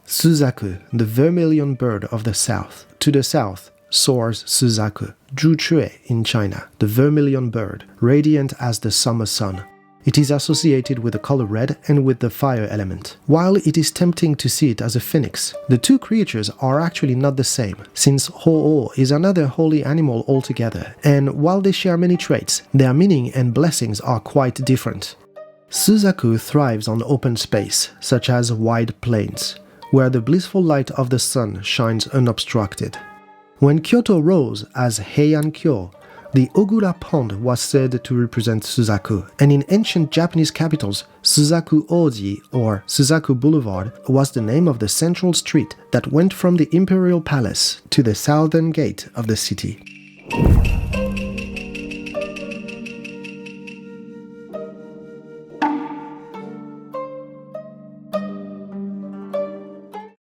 Suzaku, the vermilion bird of the south. To the south soars Suzaku, Zhucue in China, the vermilion bird, radiant as the summer sun. It is associated with the color red and with the fire element. While it is tempting to see it as a phoenix, the two creatures are actually not the same, since Ho-Oh is another holy animal altogether, and while they share many traits, their meaning and blessings are quite different. Suzaku thrives on open space, such as wide plains, where the blissful light of the sun shines unobstructed. When Kyoto rose as Heian-kyo, the Ogura Pond was said to represent Suzaku, and in ancient Japanese capitals, Suzaku Oji, or Suzaku Boulevard, was the name of the central street that went from the imperial palace to the southern gate of the city.